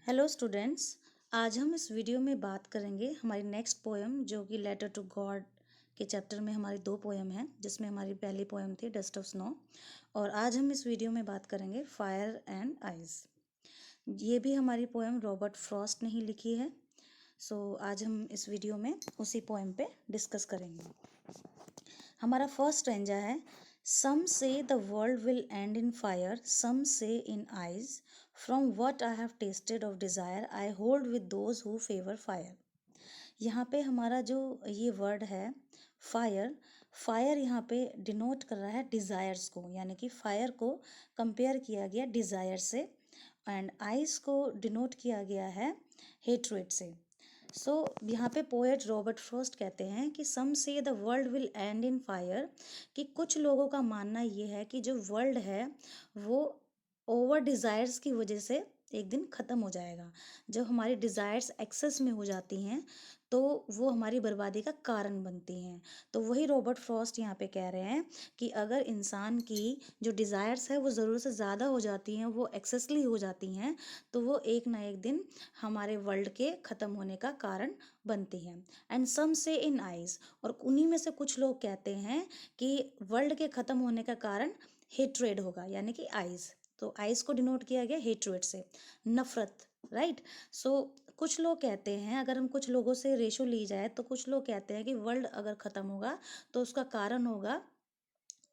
Hello students. आज हम इस वीडियो में बात करेंगे हमारी नेक्स्ट पोएम जो कि लेटर टू गॉड के चैप्टर में हमारी दो पोएम हैं, जिसमें हमारी पहली पोएम थी डस्ट ऑफ स्नो। और आज हम इस वीडियो में बात करेंगे फायर एंड आइज। ये भी हमारी पोएम रॉबर्ट फ्रॉस्ट ने ही लिखी है। आज हम इस वीडियो में उसी पोएम पे डिस्कस करेंगे। हमारा फर्स्ट स्टैंजा है, some say the world will end in fire, some say in ice, from what I have tasted of desire I hold with those who favour fire. यहाँ पे हमारा जो ये वर्ड है फायर, फायर यहाँ पे denote कर रहा है डिज़ायर्स को, यानी कि फायर को कंपेयर किया गया डिज़ायर से, एंड आइज को डिनोट किया गया है हेट्रेड से। यहाँ पे पोएट रॉबर्ट फ्रॉस्ट कहते हैं कि सम say the world will end in fire, कि कुछ लोगों का मानना ये है कि जो वर्ल्ड है वो ओवर डिज़ायर्स की वजह से एक दिन ख़त्म हो जाएगा। जब हमारी डिज़ायर्स एक्सेस में हो जाती हैं तो वो हमारी बर्बादी का कारण बनती हैं। तो वही रॉबर्ट फ्रॉस्ट यहाँ पे कह रहे हैं कि अगर इंसान की जो डिज़ायर्स है वो ज़रूरत से ज़्यादा हो जाती हैं, वो एक्सेसली हो जाती हैं, तो वो एक ना एक दिन हमारे वर्ल्ड के ख़त्म होने का कारण बनती हैं। And some say in eyes, और उन्हीं में से कुछ लोग कहते हैं कि वर्ल्ड के ख़त्म होने का कारण हेट्रेड होगा, यानी कि आइज। तो आइज को डिनोट किया गया हेट्रेड से, नफरत, राइट। कुछ लोग कहते हैं, अगर हम कुछ लोगों से रेशो ली जाए तो कुछ लोग कहते हैं कि वर्ल्ड अगर ख़त्म होगा तो उसका कारण होगा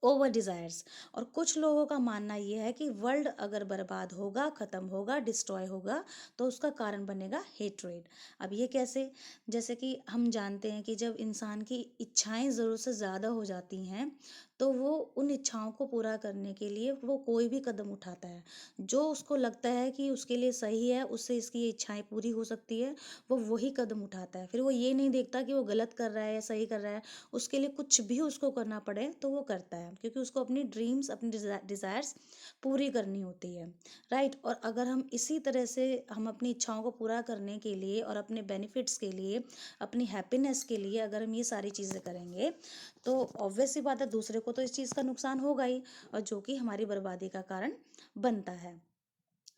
ओवर डिज़ायर्स। और कुछ लोगों का मानना ये है कि वर्ल्ड अगर बर्बाद होगा, ख़त्म होगा, डिस्ट्रॉय होगा, तो उसका कारण बनेगा हेट्रेड। अब ये कैसे? जैसे कि हम जानते हैं कि जब इंसान की इच्छाएं ज़रूरत से ज़्यादा हो जाती हैं तो वो उन इच्छाओं को पूरा करने के लिए वो कोई भी कदम उठाता है जो उसको लगता है कि उसके लिए सही है, उससे इसकी इच्छाएं पूरी हो सकती है, वो वही कदम उठाता है। फिर वो ये नहीं देखता कि वो गलत कर रहा है या सही कर रहा है, उसके लिए कुछ भी उसको करना पड़े तो वो करता है, क्योंकि उसको अपनी ड्रीम्स, अपनी डिज़ायर्स पूरी करनी होती है, राइट। और अगर हम इसी तरह से हम अपनी इच्छाओं को पूरा करने के लिए और अपने बेनिफिट्स के लिए, अपनी हैप्पीनेस के लिए अगर हम ये सारी चीज़ें करेंगे तो ऑब्वियस सी बात है दूसरे को तो इस चीज़ का नुकसान होगा ही, और जो कि हमारी बर्बादी का कारण बनता है,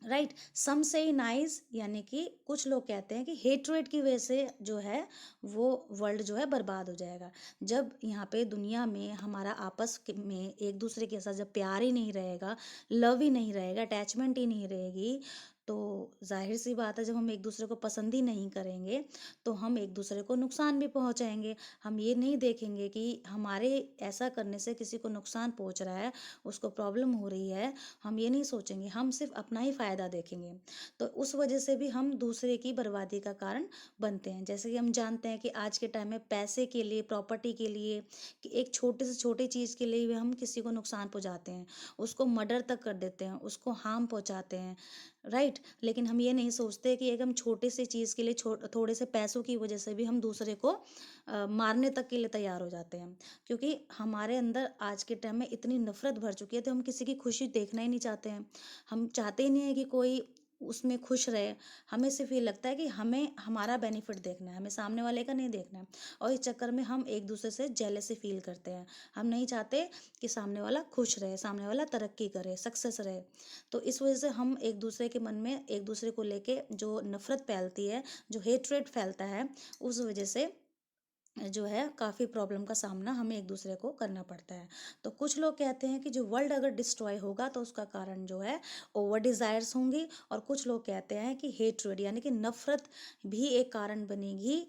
राइट। सम से नाइस, यानी कि कुछ लोग कहते हैं कि हेट्रेड की वजह से जो है वो वर्ल्ड जो है बर्बाद हो जाएगा। जब यहाँ पे दुनिया में हमारा में एक दूसरे के साथ जब प्यार ही नहीं रहेगा, लव ही नहीं रहेगा, अटैचमेंट ही नहीं रहेगी, तो जाहिर सी बात है जब हम एक दूसरे को पसंद ही नहीं करेंगे तो हम एक दूसरे को नुकसान भी पहुँचाएंगे। हम ये नहीं देखेंगे कि हमारे ऐसा करने से किसी को नुकसान पहुँच रहा है, उसको प्रॉब्लम हो रही है, हम ये नहीं सोचेंगे, हम सिर्फ अपना ही फ़ायदा देखेंगे। तो उस वजह से भी हम दूसरे की बर्बादी का कारण बनते हैं। जैसे कि हम जानते हैं कि आज के टाइम में पैसे के लिए, प्रॉपर्टी के लिए, कि एक छोटे से छोटी चीज़ के लिए भी हम किसी को नुकसान पहुंचाते हैं, उसको मर्डर तक कर देते हैं, उसको हार्म पहुंचाते हैं, राइट। लेकिन हम ये नहीं सोचते कि एक हम छोटी सी चीज़ के लिए, थोड़े से पैसों की वजह से भी हम दूसरे को मारने तक के लिए तैयार हो जाते हैं, क्योंकि हमारे अंदर आज के टाइम में इतनी नफरत भर चुकी है तो हम किसी की खुशी देखना ही नहीं चाहते हैं। हम चाहते ही नहीं है कि कोई उसमें खुश रहे। हमें सिर्फ ये लगता है कि हमें हमारा बेनिफिट देखना है, हमें सामने वाले का नहीं देखना है, और इस चक्कर में हम एक दूसरे से जेलसी फील करते हैं। हम नहीं चाहते कि सामने वाला खुश रहे, सामने वाला तरक्की करे, सक्सेस रहे। तो इस वजह से हम एक दूसरे के मन में एक दूसरे को लेके जो नफरत फैलती है, जो हेट्रेट फैलता है, उस वजह से जो है काफ़ी प्रॉब्लम का सामना हमें एक दूसरे को करना पड़ता है। तो कुछ लोग कहते हैं कि जो वर्ल्ड अगर डिस्ट्रॉय होगा तो उसका कारण जो है ओवर डिज़ायर्स होंगी, और कुछ लोग कहते हैं कि हेट्रेड यानी कि नफरत भी एक कारण बनेगी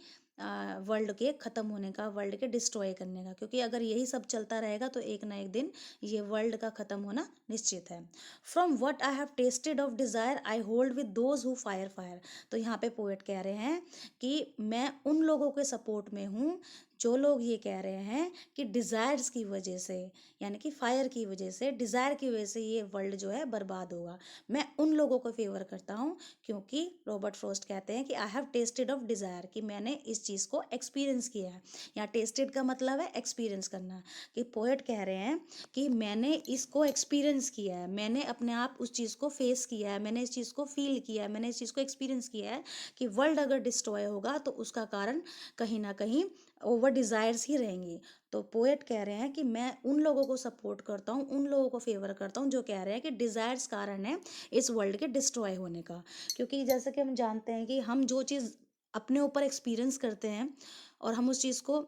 वर्ल्ड के ख़त्म होने का, वर्ल्ड के डिस्ट्रॉय करने का, क्योंकि अगर यही सब चलता रहेगा तो एक ना एक दिन ये वर्ल्ड का ख़त्म होना निश्चित है। From what I have tasted of desire I hold with those who fire fire. तो यहाँ पे पोएट कह रहे हैं कि मैं उन लोगों के सपोर्ट में हूँ जो लोग ये कह रहे हैं कि डिज़ायर्स की वजह से, यानी कि फायर की वजह से, डिज़ायर की वजह से ये वर्ल्ड जो है बर्बाद होगा। मैं उन लोगों को फेवर करता हूँ, क्योंकि रॉबर्ट फ्रॉस्ट कहते हैं कि आई हैव टेस्टेड ऑफ डिज़ायर, कि मैंने इस चीज़ को एक्सपीरियंस किया है। यहाँ टेस्टेड का मतलब है एक्सपीरियंस करना, कि पोएट कह रहे हैं कि मैंने इसको एक्सपीरियंस किया है, मैंने अपने आप उस चीज़ को फेस किया है, मैंने इस चीज़ को फील किया है, मैंने इस चीज़ को एक्सपीरियंस किया है कि वर्ल्ड अगर डिस्ट्रॉय होगा तो उसका कारण कहीं ना कहीं ओवर डिज़ायर्स ही रहेंगी। तो पोएट कह रहे हैं कि मैं उन लोगों को सपोर्ट करता हूँ, उन लोगों को फेवर करता हूँ जो कह रहे हैं कि डिज़ायर्स कारण है इस वर्ल्ड के डिस्ट्रॉय होने का। क्योंकि जैसे कि हम जानते हैं कि हम जो चीज़ अपने ऊपर एक्सपीरियंस करते हैं और हम उस चीज़ को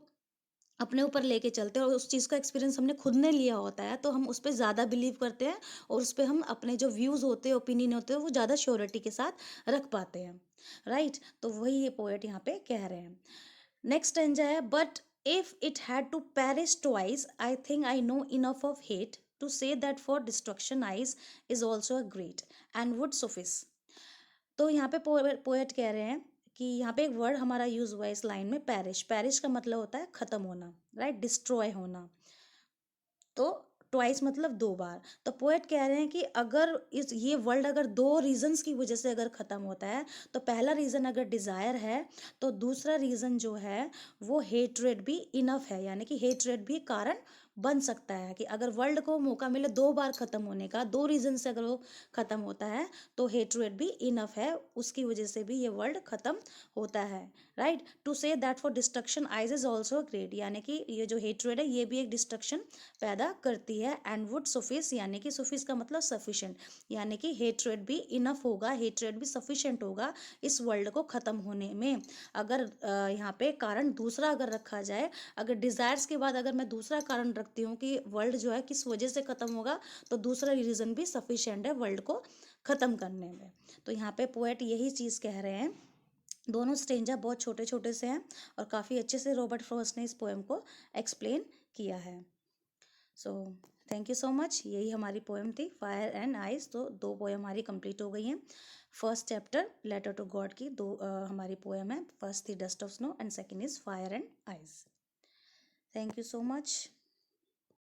अपने ऊपर लेके चलते हैं और उस चीज़ का एक्सपीरियंस हमने खुद ने लिया होता है, तो हम उस पे ज़्यादा बिलीव करते हैं और उस पे हम अपने जो व्यूज़ होते हैं, ओपिनियन होते हैं, वो ज़्यादा श्योरिटी के साथ रख पाते हैं, राइट? तो वही ये पोएट यहाँ पे कह रहे हैं। नेक्स्ट स्टेंजा है, but if it had to perish twice I think I know enough of hate to say that for destruction ice is also a great and would suffice. तो यहाँ पे पोएट कह रहे हैं कि यहाँ पे एक वर्ड हमारा यूज हुआ है इस लाइन में, पेरिश। पेरिश का मतलब होता है खत्म होना, राइट, डिस्ट्रॉय होना। तो ट्वाइस मतलब दो बार। तो पोएट कह रहे हैं कि अगर इस ये वर्ल्ड अगर दो रीजंस की वजह से अगर ख़त्म होता है, तो पहला रीज़न अगर डिज़ायर है, तो दूसरा रीज़न जो है वो हेट्रेड भी इनफ है, यानी कि हेट्रेड भी कारण बन सकता है। कि अगर वर्ल्ड को मौका मिले दो बार ख़त्म होने का, दो रीज़न से अगर वो ख़त्म होता है, तो हेट्रेड भी इनफ है, उसकी वजह से भी ये वर्ल्ड ख़त्म होता है, right. To say that for destruction ice is also great, यानी कि ये जो हेट्रेड है ये भी एक डिस्ट्रक्शन पैदा करती है। एंड वुड सफिस, यानी कि सफिस का मतलब सफिशिएंट, यानी कि हेट्रेड भी इनफ होगा, हेट्रेड भी सफिशिएंट होगा इस वर्ल्ड को ख़त्म होने में। अगर यहाँ पे कारण दूसरा अगर रखा जाए, अगर डिज़ायर्स के बाद अगर मैं दूसरा कारण रखती हूँ कि वर्ल्ड जो है किस वजह से ख़त्म होगा, तो दूसरा रीज़न भी सफिशिएंट है वर्ल्ड को ख़त्म करने में। तो यहाँ पे पोएट यही चीज़ कह रहे हैं। दोनों स्टेंजा बहुत छोटे छोटे से हैं और काफ़ी अच्छे से रॉबर्ट फ्रॉस्ट ने इस पोएम को एक्सप्लेन किया है। So thank you so much. यही हमारी पोएम थी, फायर एंड आइज। तो दो पोएम हमारी कंप्लीट हो गई हैं। First chapter letter to God की दो हमारी पोएम है। फर्स्ट थी dust of snow and second is fire and ice. Thank you so much.